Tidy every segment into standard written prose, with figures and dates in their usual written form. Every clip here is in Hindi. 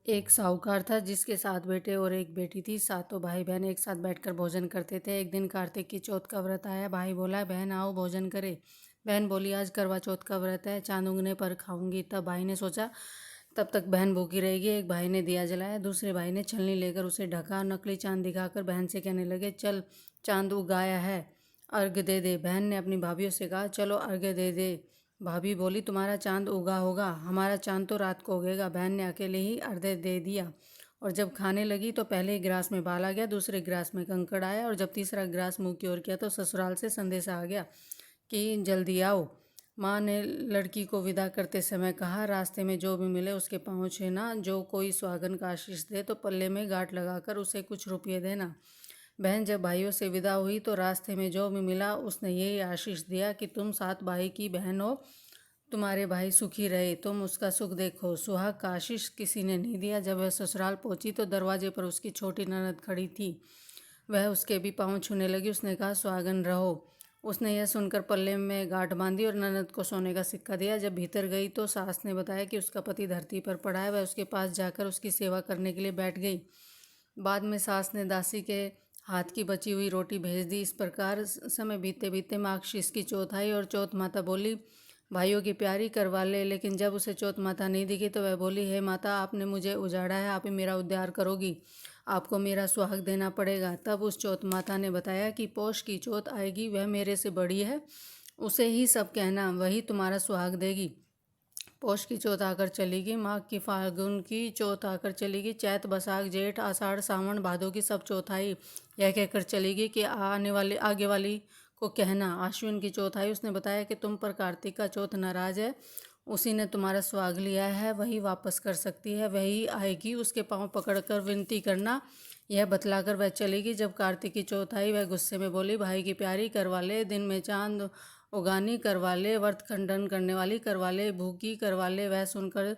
एक साहूकार था जिसके 7 बेटे और एक बेटी थी। सातों भाई बहन एक साथ बैठकर भोजन करते थे। एक दिन कार्तिक की चौथ का व्रत आया। भाई बोला, बहन आओ भोजन करे। बहन बोली, आज करवा चौथ का व्रत है, चांद उगने पर खाऊंगी। तब भाई ने सोचा तब तक बहन भूखी रहेगी। एक भाई ने दिया जलाया, दूसरे भाई ने छलनी लेकर उसे ढका। नकली चांद दिखाकर बहन से कहने लगे, चल चांद उगाया है, अर्घ दे दे। बहन ने अपनी भाभीियों से कहा, चलो अर्घ दे दे। भाभी बोली, तुम्हारा चांद उगा होगा, हमारा चांद तो रात को उगेगा। बहन ने अकेले ही अर्घ्य दे दिया और जब खाने लगी तो पहले गिलास में बाल आ गया, दूसरे गिलास में कंकड़ आया और जब तीसरा गिलास मुंह की ओर किया तो ससुराल से संदेशा आ गया कि जल्दी आओ। माँ ने लड़की को विदा करते समय कहा, रास्ते में जो भी मिले उसके पाँव छूना। जो कोई सुहागन का आशीष दे तो पल्ले में गांठ लगाकर उसे कुछ रुपये देना। बहन जब भाइयों से विदा हुई तो रास्ते में जो भी मिला उसने यही आशीष दिया कि तुम 7 भाई की बहन हो, तुम्हारे भाई सुखी रहे, तुम उसका सुख देखो। सुहाग का आशीष किसी ने नहीं दिया। जब वह ससुराल पहुंची तो दरवाजे पर उसकी छोटी ननद खड़ी थी। वह उसके भी पाँव छूने लगी। उसने कहा, सुहागन रहो। उसने यह सुनकर पल्ले में गांठ बांधी और ननद को सोने का सिक्का दिया। जब भीतर गई तो सास ने बताया कि उसका पति धरती पर पड़ा है। वह उसके पास जाकर उसकी सेवा करने के लिए बैठ गई। बाद में सास ने दासी के हाथ की बची हुई रोटी भेज दी। इस प्रकार समय बीते बीते माघशीस की चौथ आई और चौथ माता बोली, भाइयों की प्यारी करवा ले। लेकिन जब उसे चौथ माता नहीं दिखी तो वह बोली, हे माता, आपने मुझे उजाड़ा है, आप ही मेरा उद्धार करोगी, आपको मेरा सुहाग देना पड़ेगा। तब उस चौथ माता ने बताया कि पौष की चौथ आएगी, वह मेरे से बड़ी है, उसे ही सब कहना, वही तुम्हारा सुहाग देगी। पौष की चौथ आकर चलेगी, माघ की फाल्गुन की चौथ आकर चलेगी, चैत बैसाख जेठ आषाढ़ सावन भादों की सब चौथाई यह कहकर चलेगी कि आगे वाली को कहना। आश्विन की चौथ आई। उसने बताया कि तुम पर कार्तिक का चौथ नाराज है, उसी ने तुम्हारा सुहाग लिया है, वही वापस कर सकती है, वही आएगी, उसके पाँव पकड़कर विनती करना। यह बतलाकर वह चलेगी। जब कार्तिक की चौथ आई वह गुस्से में बोली, भाई की प्यारी करवा ले, दिन में चांद उगानी करवा ले, व्रत खंडन करने वाली करवा ले, भूखी करवा ले। वह सुनकर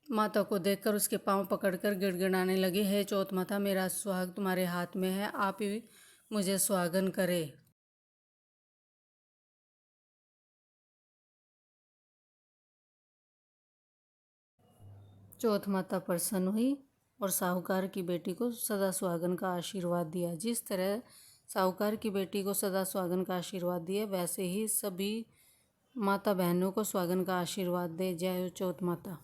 माता को देखकर उसके पांव पकड़कर गिड़गिड़ाने लगी, हे चौथ माता, मेरा सुहाग तुम्हारे हाथ में है, आप ही मुझे सुहागन करे। चौथ माता प्रसन्न हुई और साहूकार की बेटी को सदा सुहागन का आशीर्वाद दिया। जिस तरह साहूकार की बेटी को सदा सुहागन का आशीर्वाद दिया, वैसे ही सभी माता बहनों को सुहागन का आशीर्वाद दे। जय हो चौथ माता।